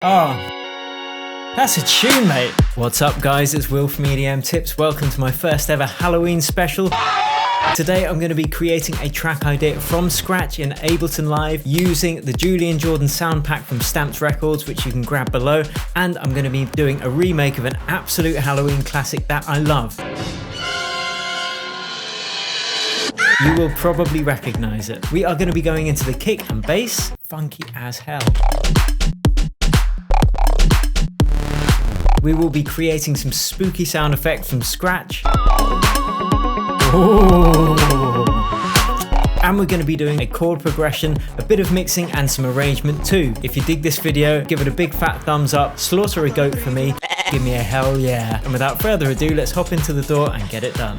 Oh, that's a tune, mate. What's up, guys? It's Will from EDM Tips. Welcome to my first ever Halloween special. Today I'm going to be creating a track idea from scratch in Ableton Live using the Julian Jordan sound pack from Xfer Records, which you can grab below, and I'm going to be doing a remake of an absolute Halloween classic that I love. You will probably recognize it. We are going to be going into the kick and bass, funky as hell. We will be creating some spooky sound effects from scratch. Ooh. And we're going to be doing a chord progression, a bit of mixing and some arrangement too. If you dig this video, give it a big fat thumbs up, slaughter a goat for me, give me a hell yeah. And without further ado, let's hop into the door and get it done.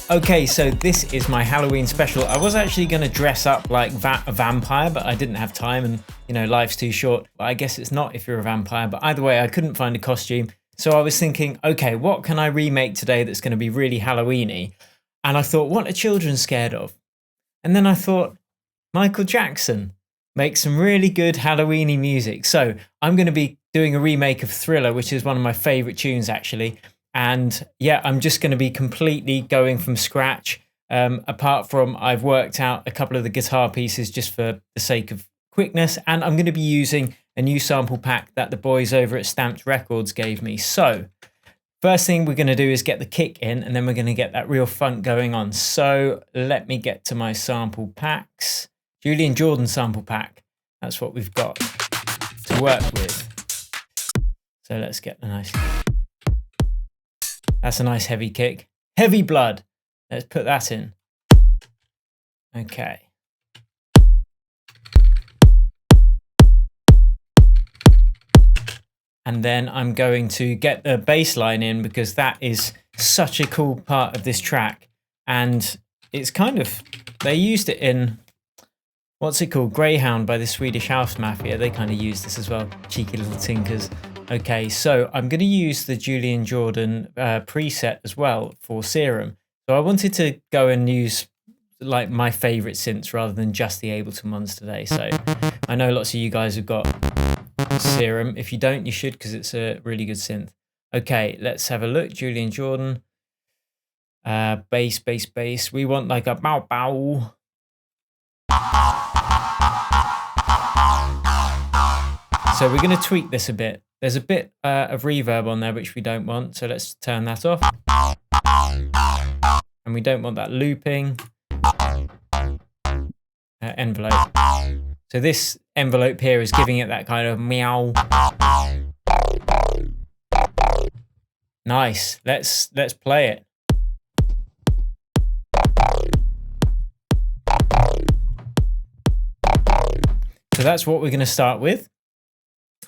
Okay, so this is my Halloween special. I was actually going to dress up like a vampire, but I didn't have time and, you know, life's too short. But I guess it's not if you're a vampire, but either way, I couldn't find a costume. So I was thinking, okay, what can I remake today that's going to be really Halloween-y? And I thought, what are children scared of? And then I thought, Michael Jackson makes some really good Halloween-y music. So I'm going to be doing a remake of Thriller, which is one of my favorite tunes, actually. And yeah, I'm just going to be completely going from scratch. Apart from I've worked out a couple of the guitar pieces just for the sake of quickness. And I'm going to be using a new sample pack that the boys over at Xfer Records gave me. So first thing we're going to do is get the kick in, and then we're going to get that real funk going on. So let me get to my sample packs. Julian Jordan sample pack. That's what we've got to work with. So let's get the nice... That's a nice heavy kick. Heavy blood. Let's put that in. Okay. And then I'm going to get the bass line in because that is such a cool part of this track. And it's kind of, they used it in, what's it called? Greyhound by the Swedish House Mafia. They kind of used this as well. Cheeky little tinkers. Okay, so I'm going to use the Julian Jordan preset as well for Serum. So I wanted to go and use like my favorite synths rather than just the Ableton ones today. So I know lots of you guys have got Serum. If you don't, you should, because it's a really good synth. Okay, let's have a look. Julian Jordan. Bass, bass, bass. We want like a bow, bow. So we're going to tweak this a bit. There's a bit of reverb on there, which we don't want. So let's turn that off. And we don't want that looping envelope. So this envelope here is giving it that kind of meow. Nice. Let's play it. So that's what we're going to start with.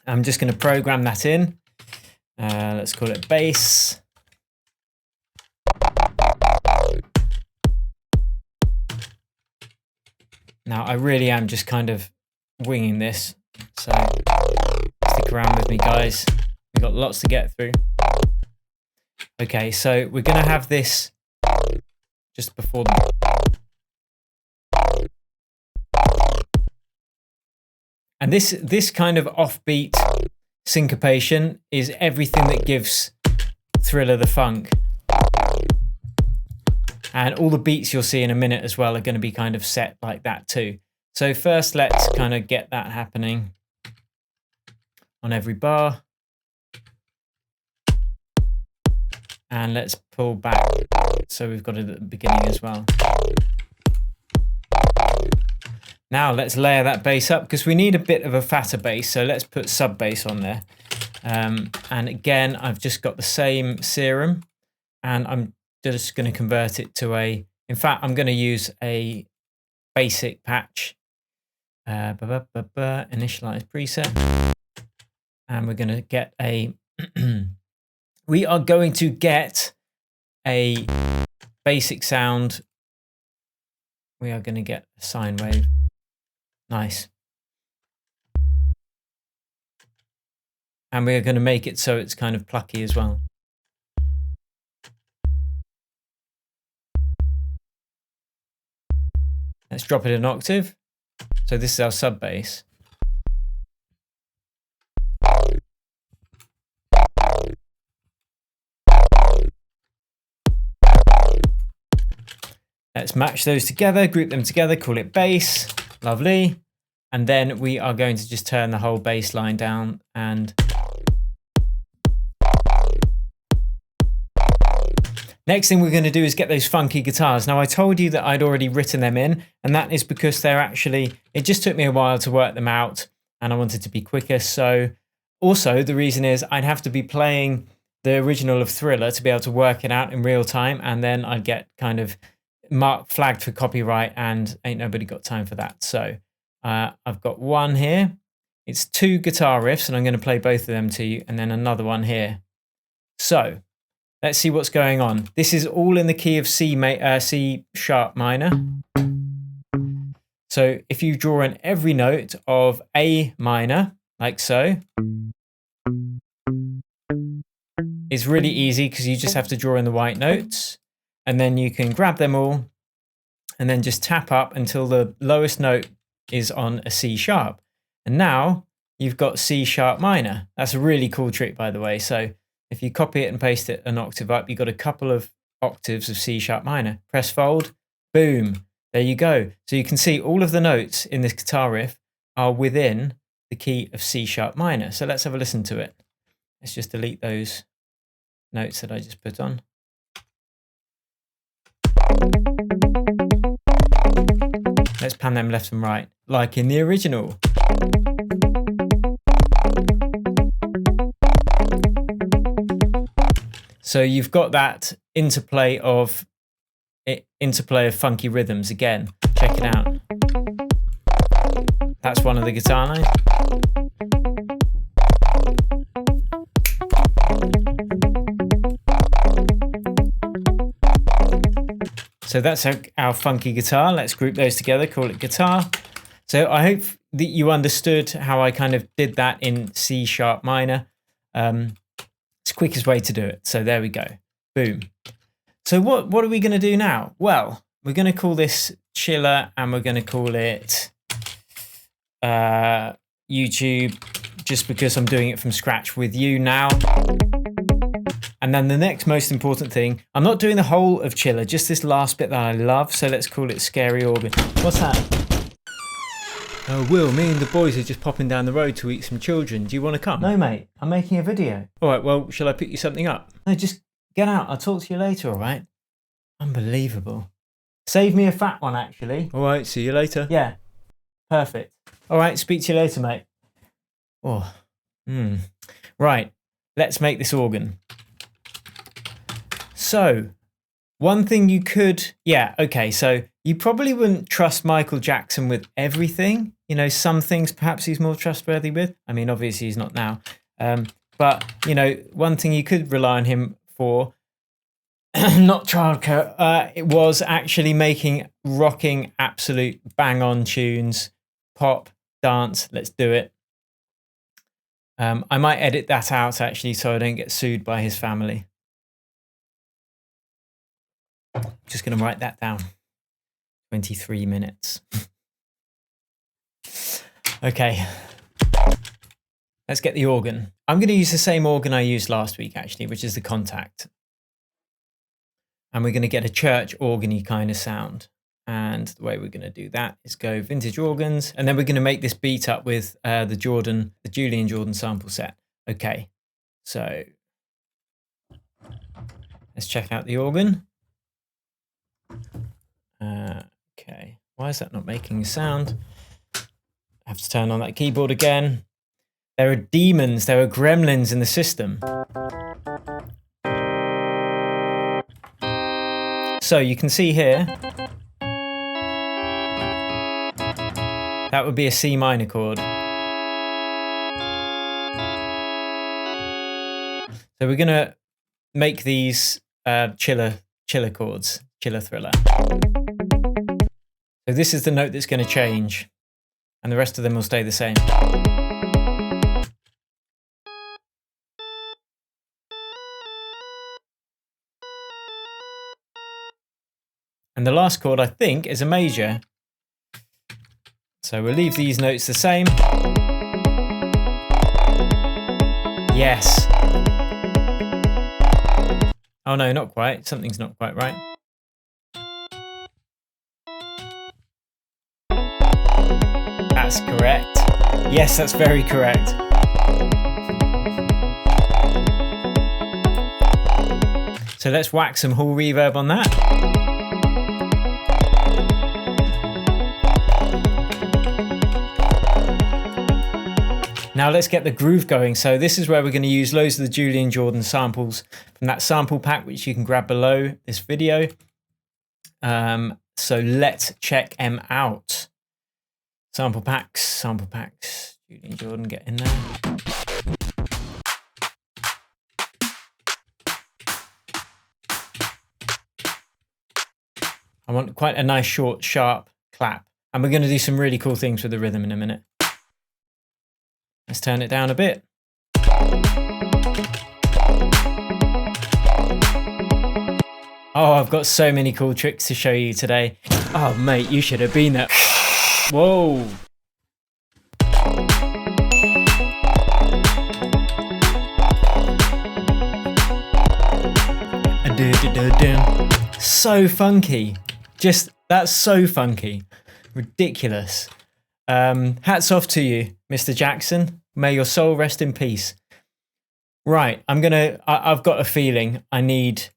I'm just going to program that in. Let's call it bass. Now, I really am just kind of winging this. So stick around with me, guys. We've got lots to get through. Okay, so we're going to have this just before the... And this kind of offbeat syncopation is everything that gives Thriller the funk. And all the beats you'll see in a minute as well are going to be kind of set like that too. So first, let's kind of get that happening on every bar. And let's pull back. So we've got it at the beginning as well. Now let's layer that bass up because we need a bit of a fatter bass. So let's put sub bass on there. And again, I've just got the same Serum, and I'm just going to convert it to a, in fact, I'm going to use a basic patch. Initialize preset. And we're going to get a, we are going to get a basic sound. We are going to get a sine wave. Nice. And we're going to make it so it's kind of plucky as well. Let's drop it an octave. So this is our sub bass. Let's match those together, group them together, call it bass. Lovely. And then we are going to just turn the whole bass line down and next thing we're going to do is get those funky guitars. Now I told you that I'd already written them in, and that is because they're actually, it just took me a while to work them out and I wanted to be quicker. So also the reason is I'd have to be playing the original of Thriller to be able to work it out in real time, and then I'd get kind of flagged for copyright, and ain't nobody got time for that. So I've got one here. It's 2 guitar riffs, and I'm going to play both of them to you, and then another one here. So let's see what's going on. This is all in the key of C sharp minor. So if you draw in every note of A minor, like so, it's really easy because you just have to draw in the white notes, and then you can grab them all and then just tap up until the lowest note is on a C sharp. And now you've got C sharp minor. That's a really cool trick, by the way. So if you copy it and paste it an octave up, you've got a couple of octaves of C sharp minor. Press fold, boom, there you go. So you can see all of the notes in this guitar riff are within the key of C sharp minor. So let's have a listen to it. Let's just delete those notes that I just put on. Let's pan them left and right, like in the original. So you've got that interplay of funky rhythms again. Check it out. That's one of the guitar lines. So that's our funky guitar. Let's group those together, call it guitar. So I hope that you understood how I kind of did that in C sharp minor. It's the quickest way to do it. So there we go. Boom. So what are we going to do now? Well, we're going to call this Chiller, and we're going to call it YouTube, just because I'm doing it from scratch with you now. And then the next most important thing, I'm not doing the whole of Chiller, just this last bit that I love. So let's call it Scary Organ. What's that? Oh, Will, me and the boys are just popping down the road to eat some children. Do you want to come? No, mate. I'm making a video. All right, well, shall I pick you something up? No, just get out. I'll talk to you later, all right? Unbelievable. Save me a fat one, actually. All right, see you later. Yeah, perfect. All right, speak to you later, mate. Oh, Right, let's make this organ. So, one thing you could, so you probably wouldn't trust Michael Jackson with everything. You know, some things perhaps he's more trustworthy with. I mean, obviously he's not now. But, you know, one thing you could rely on him for, not childcare, it was actually making rocking, absolute bang-on tunes, pop, dance, let's do it. I might edit that out, actually, so I don't get sued by his family. Just going to write that down. 23 minutes. Okay. Let's get the organ. I'm going to use the same organ I used last week, actually, which is the Contact. And we're going to get a church organ-y kind of sound. And the way we're going to do that is go vintage organs. And then we're going to make this beat up with the Julian Jordan sample set. Okay. So let's check out the organ. Okay, why is that not making a sound? I have to turn on that keyboard again. There are demons, there are gremlins in the system. So you can see here, that would be a C minor chord. So we're gonna make these chiller chords, Chiller Thriller. So this is the note that's going to change, and the rest of them will stay the same. And the last chord, I think, is a major. So we'll leave these notes the same. Yes. Oh no, not quite. Something's not quite right. That's correct. Yes, that's very correct. So let's whack some hall reverb on that. Now let's get the groove going. So this is where we're going to use loads of the Julian Jordan samples from that sample pack, which you can grab below this video. So let's check them out. Sample packs, Julian Jordan, get in there. I want quite a nice short, sharp clap. And we're going to do some really cool things with the rhythm in a minute. Let's turn it down a bit. Oh, I've got so many cool tricks to show you today. Oh, mate, you should have been there. Whoa. So funky. Just, that's so funky. Ridiculous. Hats off to you, Mr. Jackson. May your soul rest in peace. Right, I've got a feeling I need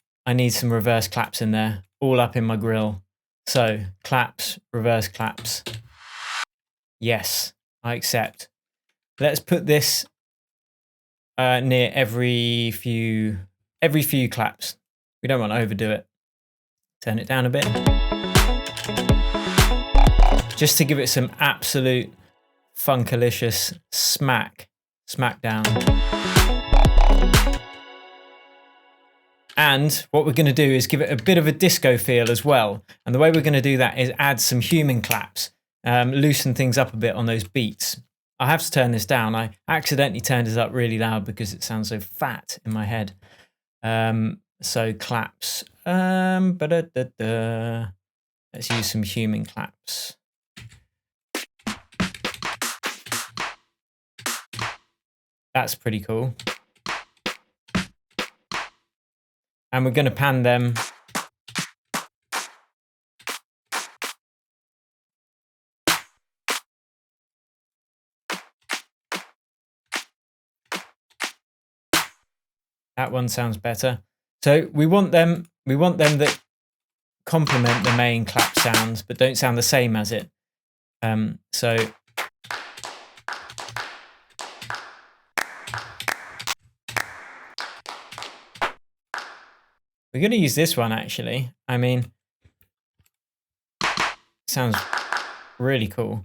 some reverse claps in there, all up in my grill. So, claps, reverse claps. Yes, I accept. Let's put this near every few claps. We don't want to overdo it. Turn it down a bit. Just to give it some absolute funkalicious smack down. And what we're going to do is give it a bit of a disco feel as well. And the way we're going to do that is add some human claps, loosen things up a bit on those beats. I have to turn this down. I accidentally turned it up really loud because it sounds so fat in my head. So claps. Let's use some human claps. That's pretty cool. And we're going to pan them. That one sounds better. So we want them that complement the main clap sounds, but don't sound the same as it. So we're going to use this one actually. I mean, sounds really cool.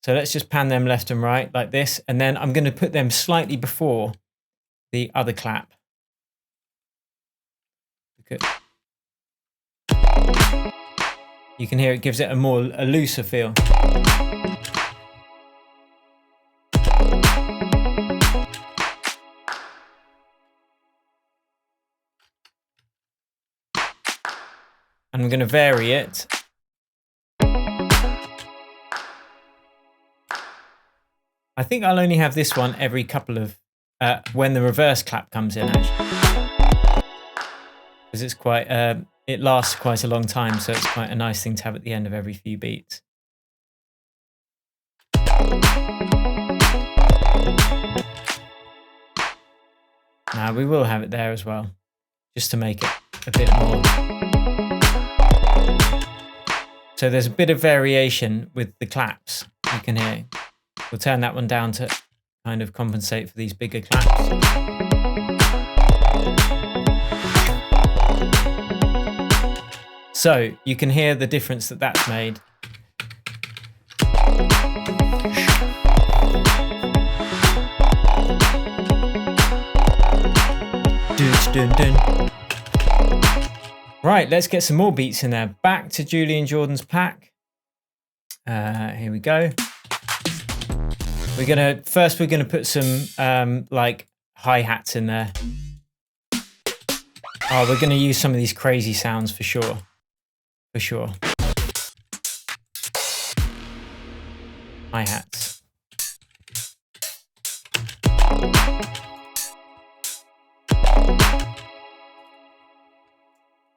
So let's just pan them left and right like this. And then I'm going to put them slightly before the other clap. You can hear it gives it a looser feel. And I'm going to vary it. I think I'll only have this one every couple of, when the reverse clap comes in actually. Because it's quite, it lasts quite a long time, so it's quite a nice thing to have at the end of every few beats. Now we will have it there as well, just to make it a bit more. So there's a bit of variation with the claps you can hear. We'll turn that one down to kind of compensate for these bigger claps. So you can hear the difference that that's made. Dun, dun, dun. Right, let's get some more beats in there. Back to Julian Jordan's pack. Here we go. We're gonna put some like hi-hats in there. Oh, we're gonna use some of these crazy sounds for sure. For sure. Hi-hats.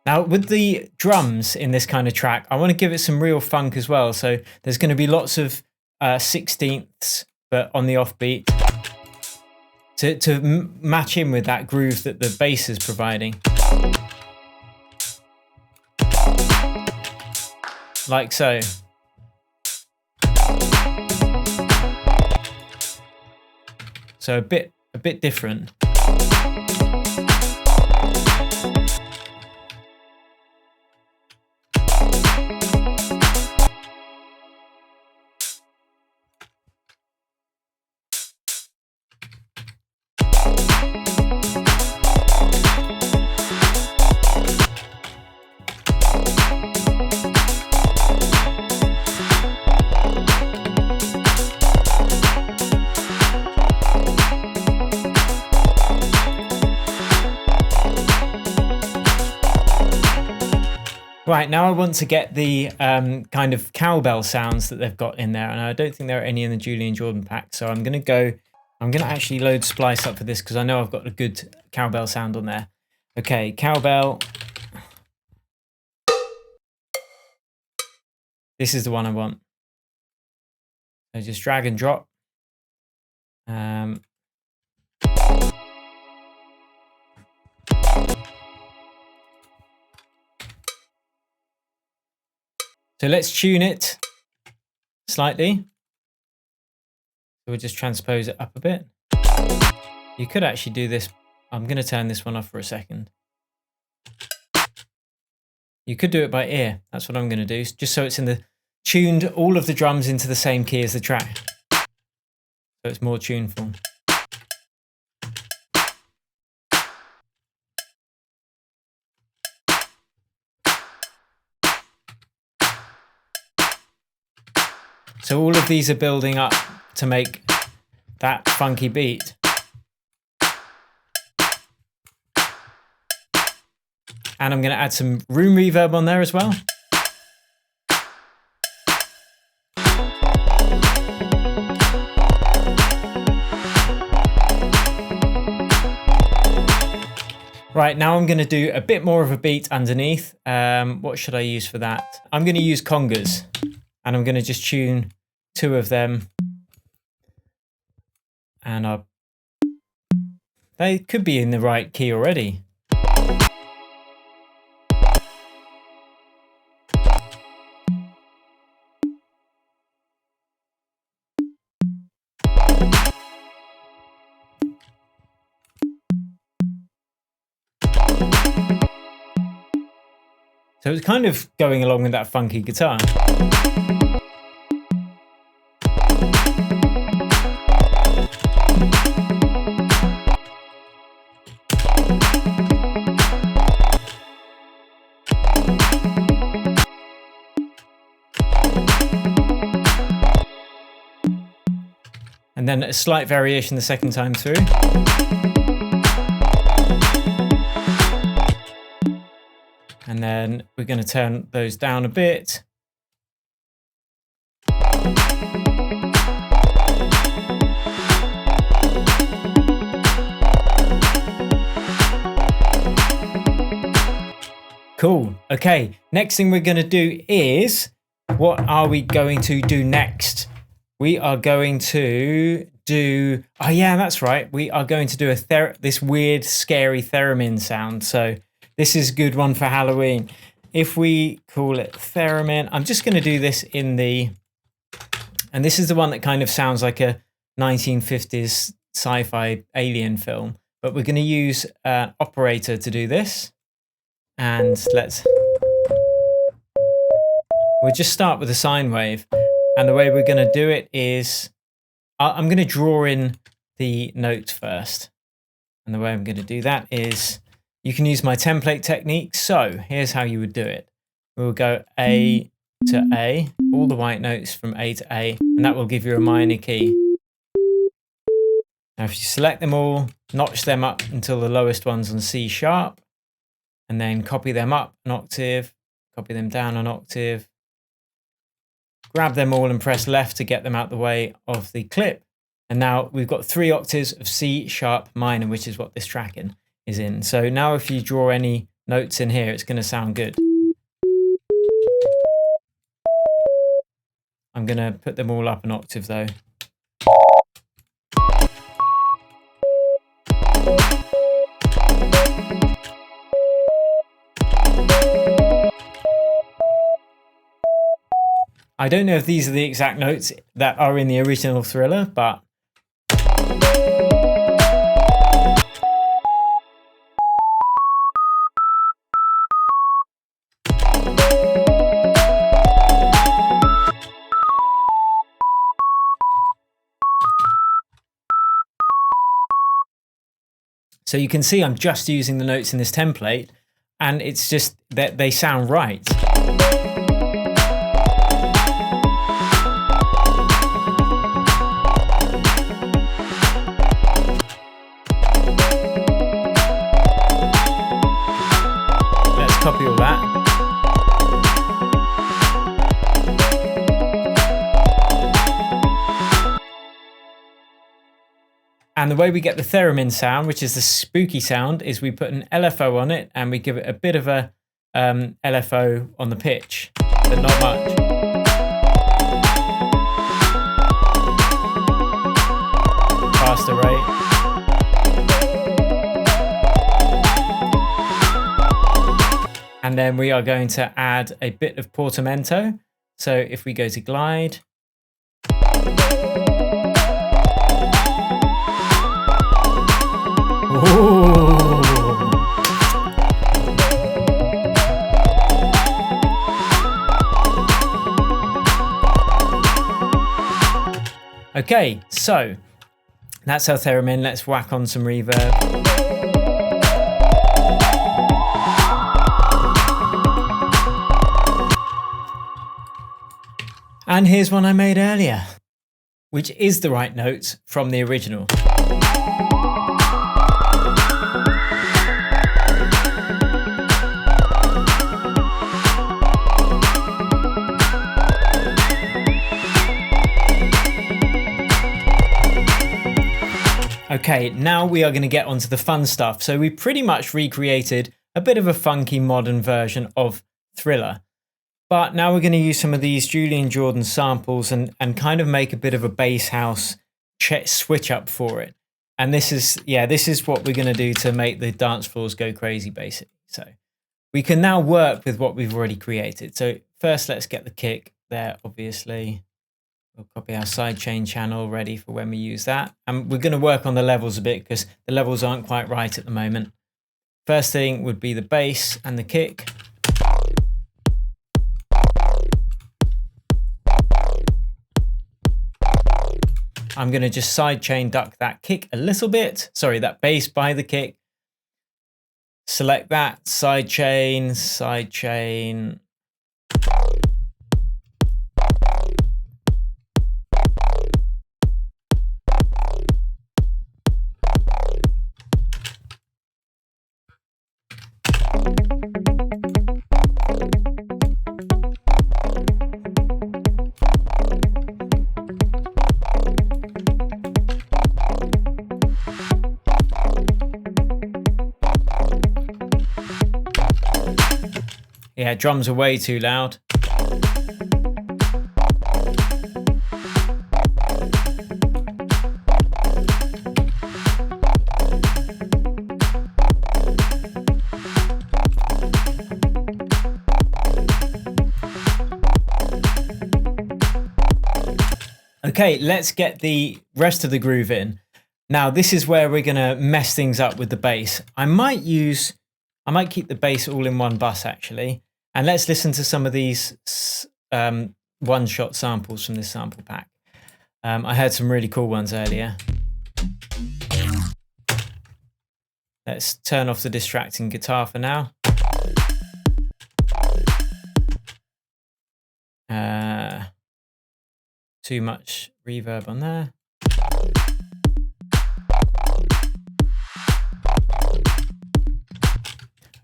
Now, with the drums in this kind of track, I want to give it some real funk as well. So there's going to be lots of sixteenths, but on the offbeat, to match in with that groove that the bass is providing. Like so. So a bit different. Right, now I want to get the kind of cowbell sounds that they've got in there, and I don't think there are any in the Julian Jordan pack, so I'm going to actually load Splice up for this because I know I've got a good cowbell sound on there. Okay, cowbell. This is the one I want. So just drag and drop. So let's tune it slightly. So we'll just transpose it up a bit. You could actually do this. I'm going to turn this one off for a second. You could do it by ear. That's what I'm going to do, just so it's in the tuned all of the drums into the same key as the track. So it's more tuneful. So all of these are building up to make that funky beat. And I'm going to add some room reverb on there as well. Right, now I'm going to do a bit more of a beat underneath. What should I use for that? I'm going to use Congas, and I'm going to just tune 2 of them. And they could be in the right key already. So it's kind of going along with that funky guitar. And then a slight variation the second time through. And then we're going to turn those down a bit. Cool. Okay, next thing we're going to do is, what are we going to do next? We are going to do, oh yeah, that's right. We are going to do this weird, scary theremin sound. So this is a good one for Halloween. If we call it theremin, I'm just going to do this in the, and this is the one that kind of sounds like a 1950s sci-fi alien film, but we're going to use an operator to do this. And we'll just start with a sine wave. And the way we're going to do it is, I'm going to draw in the notes first. And the way I'm going to do that is, you can use my template technique. So here's how you would do it. We'll go A to A, all the white notes from A to A, and that will give you a minor key. Now if you select them all, notch them up until the lowest one's on C sharp, and then copy them up an octave, copy them down an octave, grab them all and press left to get them out the way of the clip. And now we've got 3 octaves of C sharp minor, which is what this track is in. So now if you draw any notes in here, it's going to sound good. I'm going to put them all up an octave though. I don't know if these are the exact notes that are in the original Thriller, but so you can see I'm just using the notes in this template, and it's just that they sound right. Copy all that. And the way we get the theremin sound, which is the spooky sound, is we put an LFO on it and we give it a bit of a LFO on the pitch, but not much. Faster rate. And then we are going to add a bit of portamento. So if we go to glide. Ooh. Okay, so that's our theremin. Let's whack on some reverb. And here's one I made earlier, which is the right notes from the original. Okay, now we are going to get onto the fun stuff. So we pretty much recreated a bit of a funky modern version of Thriller. But now we're going to use some of these Julian Jordan samples and kind of make a bit of a bass house switch up for it. And this is what we're going to do to make the dance floors go crazy, basically. So we can now work with what we've already created. So first, let's get the kick there, obviously. We'll copy our sidechain channel ready for when we use that. And we're going to work on the levels a bit because the levels aren't quite right at the moment. First thing would be the bass and the kick. I'm going to just sidechain duck that kick a little bit. Sorry, that bass by the kick. Select that, sidechain, sidechain. Yeah, drums are way too loud. Okay, let's get the rest of the groove in. Now, this is where we're going to mess things up with the bass. I might keep the bass all in one bus, actually. And let's listen to some of these one-shot samples from this sample pack. I heard some really cool ones earlier. Let's turn off the distracting guitar for now. Too much reverb on there.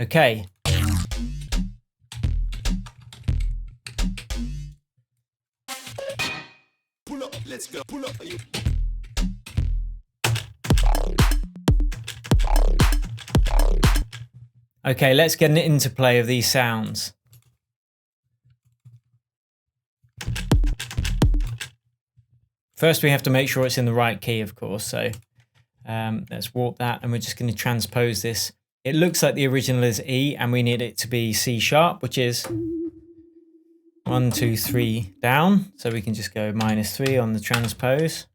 Okay. Pull up, let's go. Pull up. Okay, let's get an interplay of these sounds. First, we have to make sure it's in the right key, of course. So let's warp that, and we're just going to transpose this. It looks like the original is E, and we need it to be C sharp, which is 1, 2, 3 down. So we can just go -3 on the transpose.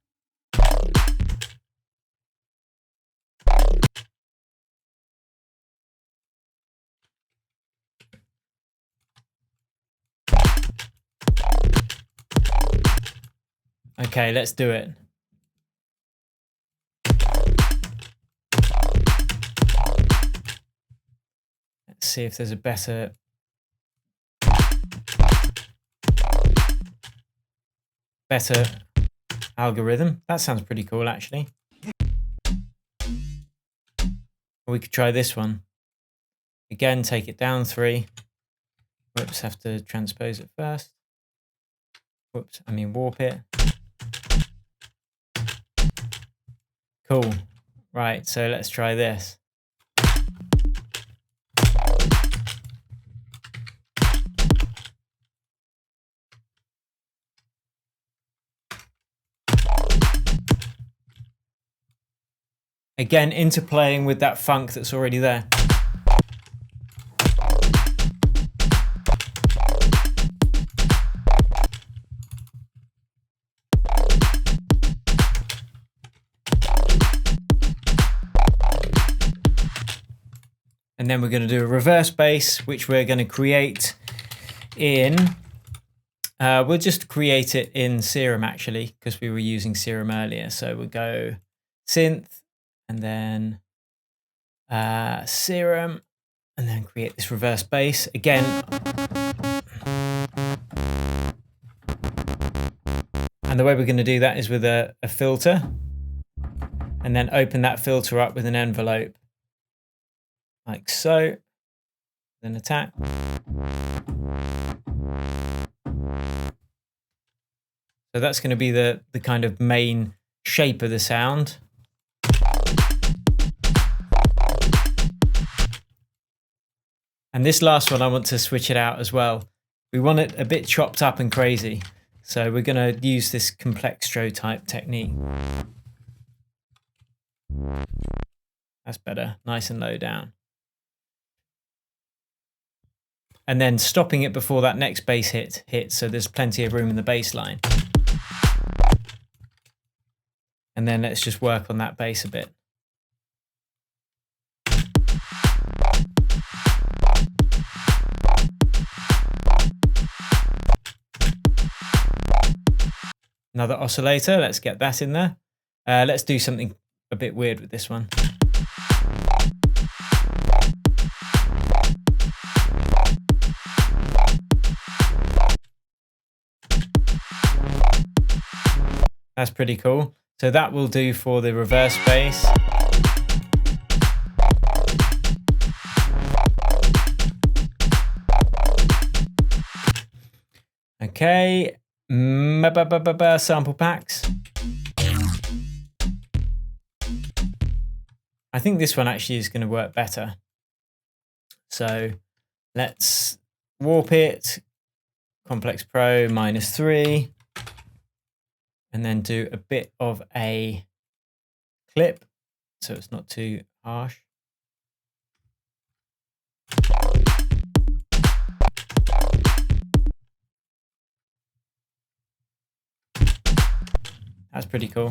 Okay, let's do it. Let's see if there's a better algorithm. That sounds pretty cool, actually. Or we could try this one. Again, take it down 3. Whoops, have to transpose it first. Whoops, I mean warp it. Cool. Right, so let's try this. Again, interplaying with that funk that's already there. And then we're going to do a reverse bass, which we're going to create in, we'll just create it in Serum actually, because we were using Serum earlier. So we'll go synth and then Serum and then create this reverse bass. Again, and the way we're going to do that is with a filter, and then open that filter up with an envelope. Like so, then attack. So that's going to be the kind of main shape of the sound. And this last one, I want to switch it out as well. We want it a bit chopped up and crazy. So we're going to use this complextro type technique. That's better, nice and low down. And then stopping it before that next bass hit hits, so there's plenty of room in the bass line. And then let's just work on that bass a bit. Another oscillator, let's get that in there. Let's do something a bit weird with this one. That's pretty cool. So that will do for the reverse bass. Okay, sample packs. I think this one actually is going to work better. So let's warp it, Complex Pro -3. And then do a bit of a clip so it's not too harsh. That's pretty cool.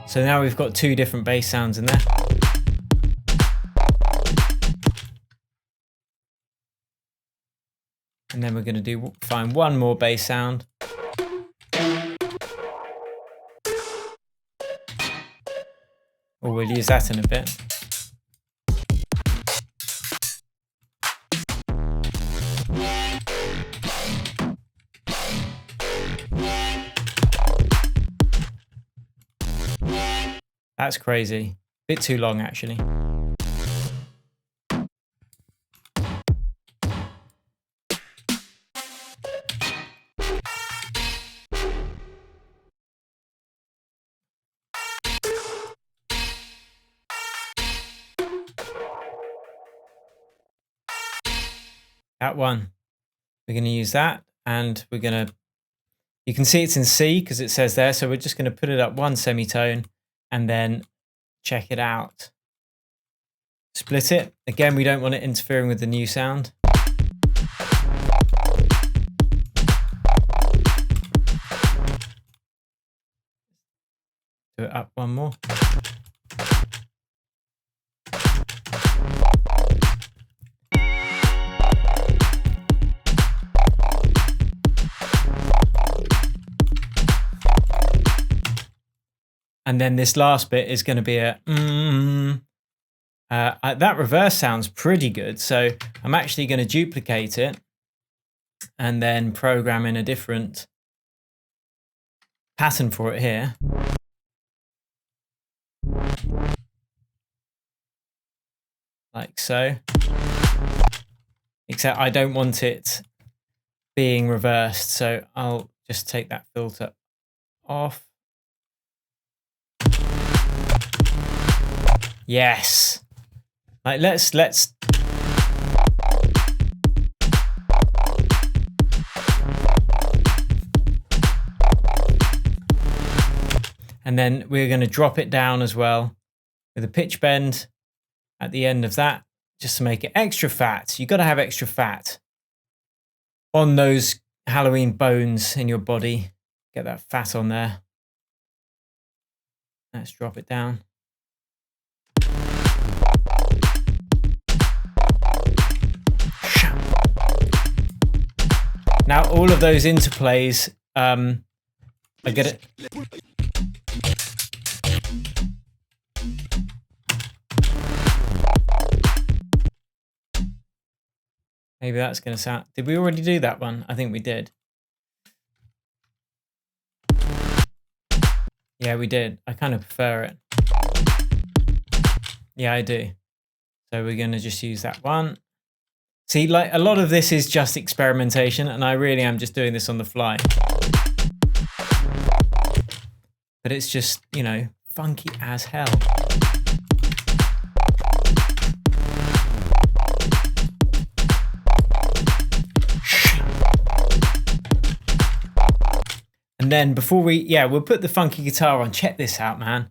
So now we've got 2 different bass sounds in there. And then we're going to find one more bass sound. Or we'll use that in a bit. That's crazy. Bit too long, actually. That one. We're going to use that, and we're going to You can see it's in C because it says there. So we're just going to put it up one semitone and then check it out. Split it. Again, we don't want it interfering with the new sound. Do it up one more. And then this last bit is going to be a that reverse sounds pretty good. So I'm actually going to duplicate it and then program in a different pattern for it here. Like so. Except I don't want it being reversed. So I'll just take that filter off. Yes. Like let's and then we're going to drop it down as well with a pitch bend at the end of that, just to make it extra fat. You've got to have extra fat on those Halloween bones in your body. Get that fat on there. Let's drop it down. Now all of those interplays, I get it. Maybe that's going to sound... Did we already do that one? I think we did. Yeah, we did. I kind of prefer it. Yeah, I do. So we're going to just use that one. See, like a lot of this is just experimentation, and I really am just doing this on the fly. But it's just, you know, funky as hell. And then before we'll put the funky guitar on. Check this out, man.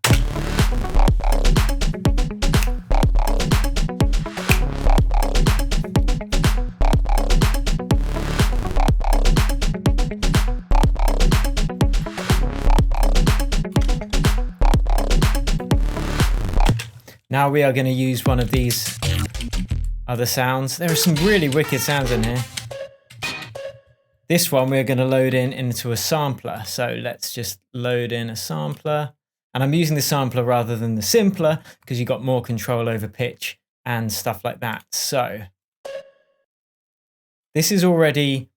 Now we are going to use one of these other sounds. There are some really wicked sounds in here. This one we're going to load into a sampler. So let's just load in a sampler. And I'm using the sampler rather than the simpler because you've got more control over pitch and stuff like that. So this is already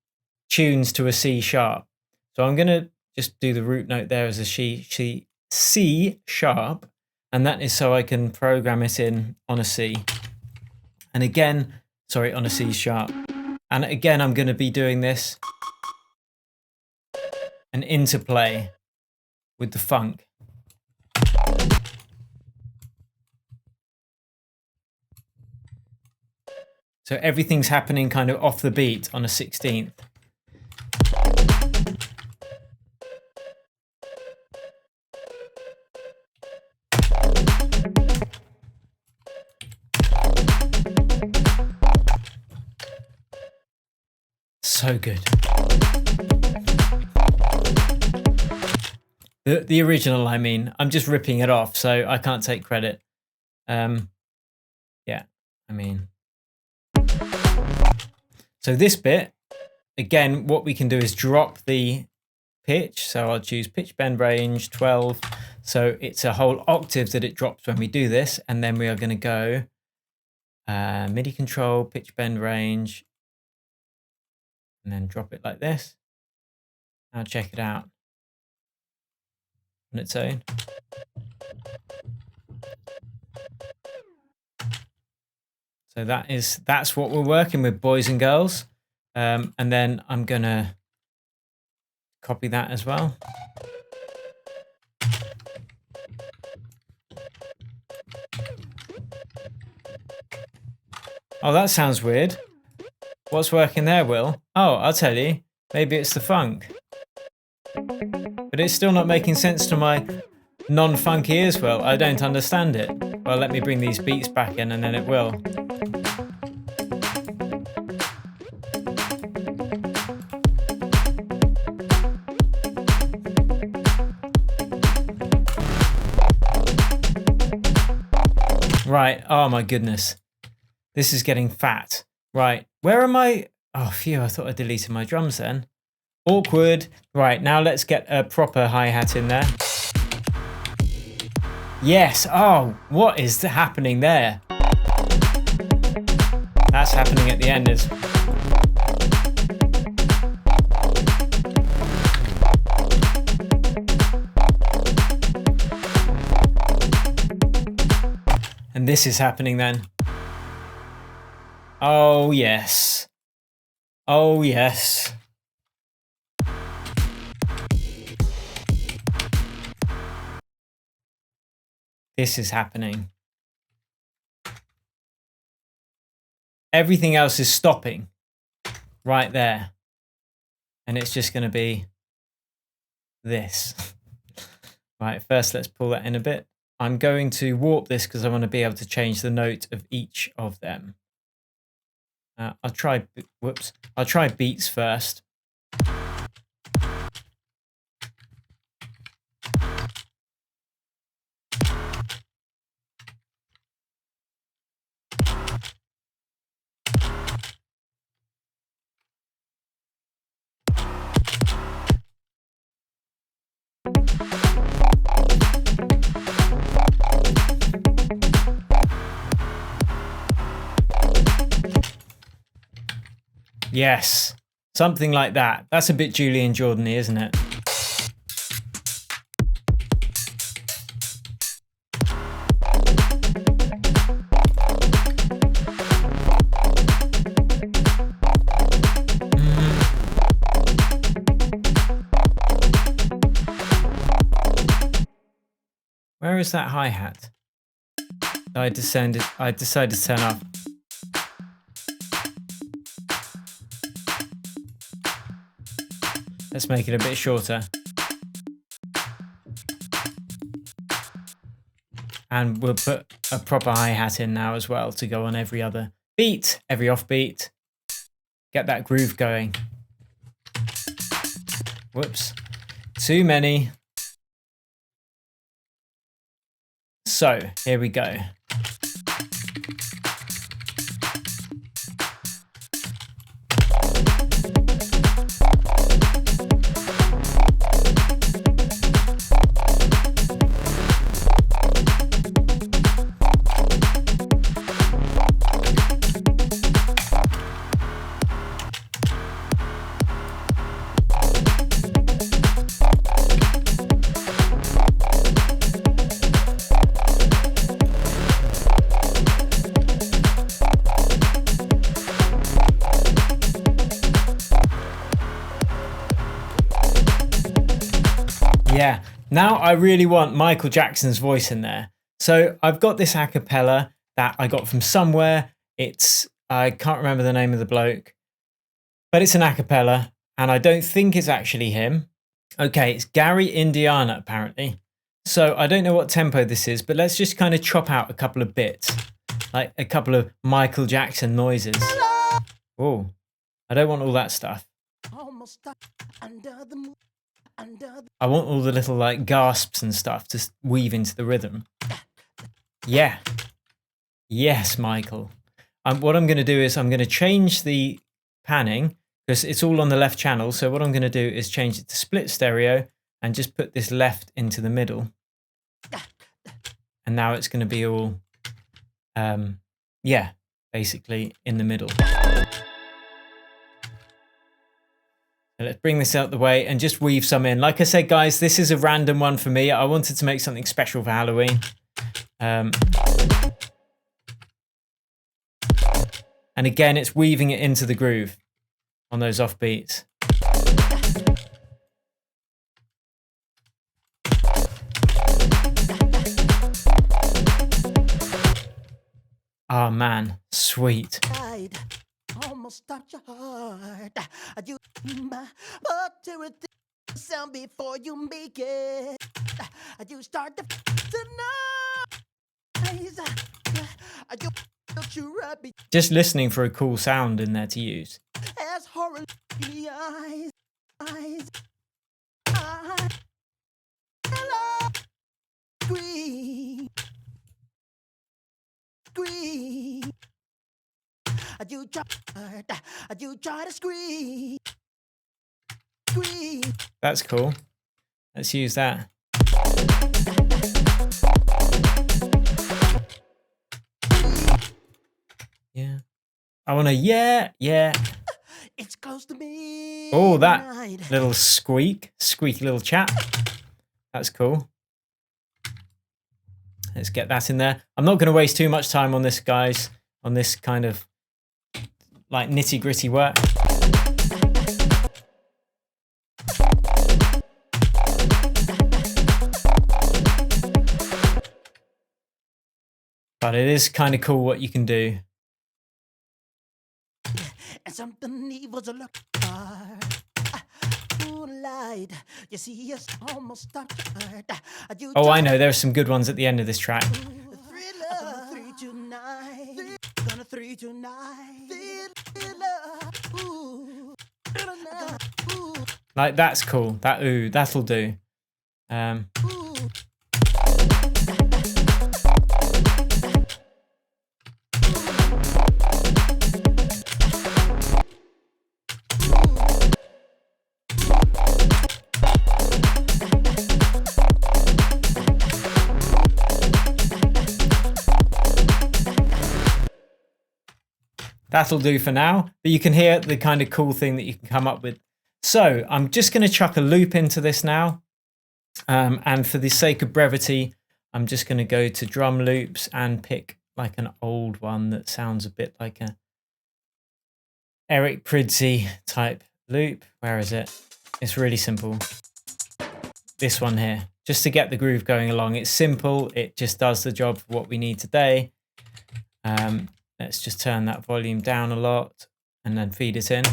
tuned to a C sharp. So I'm going to just do the root note there as a C sharp. And that is so I can program it in on a C. And again, sorry, on a C sharp. And again, I'm going to be doing this an interplay with the funk. So everything's happening kind of off the beat on a 16th. So good. The original, I mean, I'm just ripping it off, so I can't take credit. Yeah, I mean. So this bit, again, what we can do is drop the pitch. So I'll choose pitch bend range 12. So it's a whole octave that it drops when we do this. And then we are going to go MIDI control, pitch bend range, and then drop it like this. Now check it out on its own. So that's what we're working with, boys and girls. And then I'm gonna copy that as well. Oh, that sounds weird. What's working there, Will? Oh, I'll tell you. Maybe it's the funk. but it's still not making sense to my non-funky ears. Well, I don't understand it. Well, let me bring these beats back in and then it will. Right, oh my goodness. This is getting fat. Right, where am I? Oh, phew, I thought I deleted my drums then. Awkward. Right, now let's get a proper hi-hat in there. Yes, oh, what is happening there? That's happening at the end is... And this is happening then. Oh, yes. Oh, yes. This is happening. Everything else is stopping right there. And it's just going to be this. Right, first let's pull that in a bit. I'm going to warp this because I want to be able to change the note of each of them. I'll try beats first. Yes, something like that. That's a bit Julian Jordan-y, isn't it? Where is that hi-hat? I decided to turn off. Let's make it a bit shorter. And we'll put a proper hi-hat in now as well to go on every other beat, every offbeat. Get that groove going. Whoops. Too many. So, here we go. Yeah, now I really want Michael Jackson's voice in there. So I've got this a cappella that I got from somewhere. I can't remember the name of the bloke, but it's an a cappella and I don't think it's actually him. Okay, it's Gary Indiana apparently. So I don't know what tempo this is, but let's just kind of chop out a couple of bits, like a couple of Michael Jackson noises. Oh, I don't want all that stuff. I want all the little like gasps and stuff to weave into the rhythm. Yeah. Yes, Michael. What I'm going to do is I'm going to change the panning because it's all on the left channel. So what I'm going to do is change it to split stereo and just put this left into the middle. And now it's going to be all, yeah, basically in the middle. Let's bring this out the way and just weave some in. Like I said, guys, this is a random one for me. I wanted to make something special for Halloween. And again, it's weaving it into the groove on those offbeats. Oh man, sweet. Almost touch your heart. sound before you make it. You start to nice. You don't you rub it Just listening for a cool sound in there to use. as horror in the eyes. Hello. Scream. You try to scream. That's cool. Let's use that. Yeah. I want to, yeah. It's close to me. Oh, that little squeaky little chat. That's cool. Let's get that in there. I'm not going to waste too much time on this, guys, on this kind of like nitty gritty work. But it is kind of cool what you can do. And something evil's a look for. Moonlight, you see us almost start. Oh, I know. There are some good ones at the end of this track. Like, that's cool. That ooh, that'll do. That'll do for now, but you can hear the kind of cool thing that you can come up with. So I'm just going to chuck a loop into this now. And for the sake of brevity, I'm just going to go to drum loops and pick like an old one that sounds a bit like a Eric Prydzi type loop. Where is it? It's really simple. This one here, just to get the groove going along. It's simple. It just does the job for what we need today. Let's just turn that volume down a lot and then feed it in.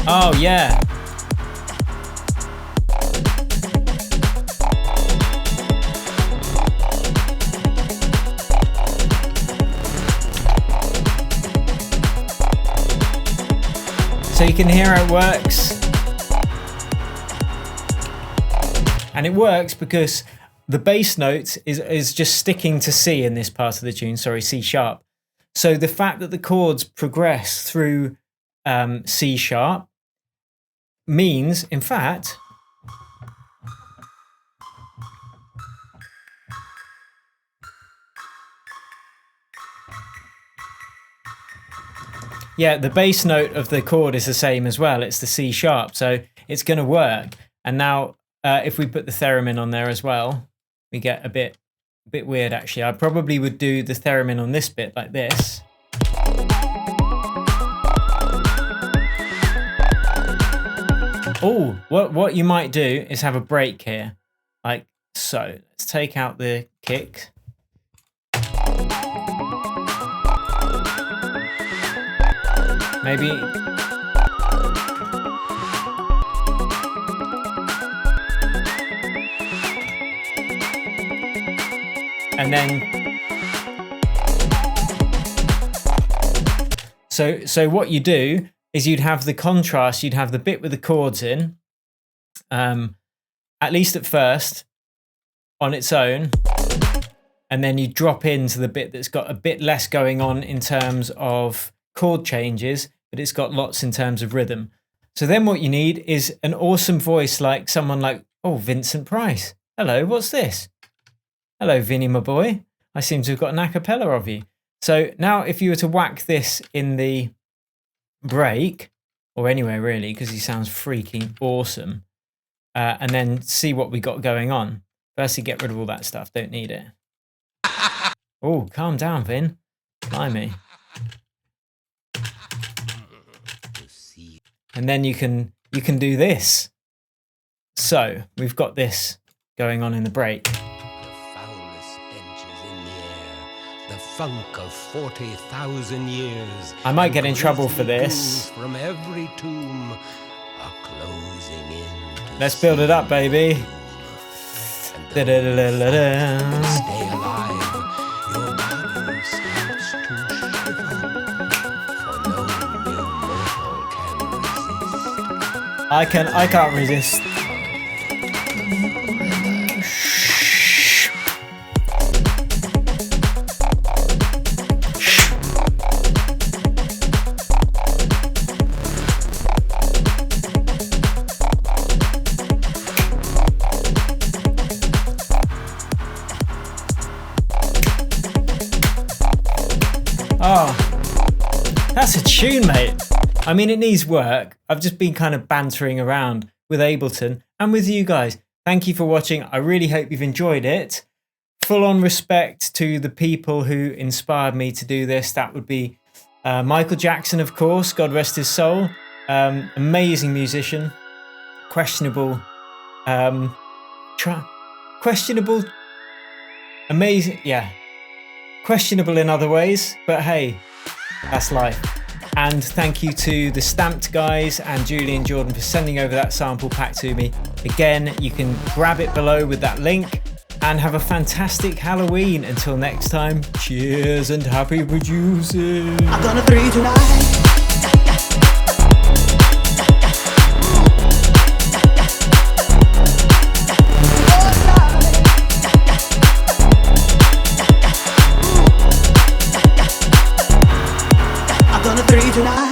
Oh, yeah. So you can hear how it works. And it works because the bass note is just sticking to C in this part of the tune, sorry, C sharp. So the fact that the chords progress through C sharp means, in fact, yeah, the bass note of the chord is the same as well. It's the C sharp, so it's going to work. And now, if we put the theremin on there as well, we get a bit weird. Actually, I probably would do the theremin on this bit like this. Oh, what you might do is have a break here, like so. Let's take out the kick. Maybe. And then. So what you do is you'd have the contrast, you'd have the bit with the chords in, at least at first, on its own. And then you drop into the bit that's got a bit less going on in terms of chord changes, but it's got lots in terms of rhythm. So then what you need is an awesome voice like someone like, oh, Vincent Price. Hello, what's this? Hello, Vinny, my boy. I seem to have got an a cappella of you. So now if you were to whack this in the break, or anywhere really, because he sounds freaking awesome, and then see what we got going on. Firstly, get rid of all that stuff. Don't need it. Oh, calm down, Vin. Blimey. And then you can do this. So we've got this going on in the break. funk of 40,000 years. I might get in and trouble for grisly this. ghouls from every tomb are closing in. Let's build it up, baby. Stay Da-da-da-da-da-da. alive. Your body starts to shiver. For no mortal can resist. I can't resist. Oh, that's a tune, mate. I mean, it needs work. I've just been kind of bantering around with Ableton and with you guys. Thank you for watching. I really hope you've enjoyed it. Full on respect to the people who inspired me to do this. That would be Michael Jackson, of course, God rest his soul. Amazing musician. Questionable. Questionable. Amazing. Yeah. Questionable in other ways, but hey, that's life. And thank you to the Stamped guys and Julian Jordan for sending over that sample pack to me. Again, you can grab it below with that link, and have a fantastic Halloween. Until next time, cheers and happy producing. I'm gonna free you tonight. I'm gonna free you tonight.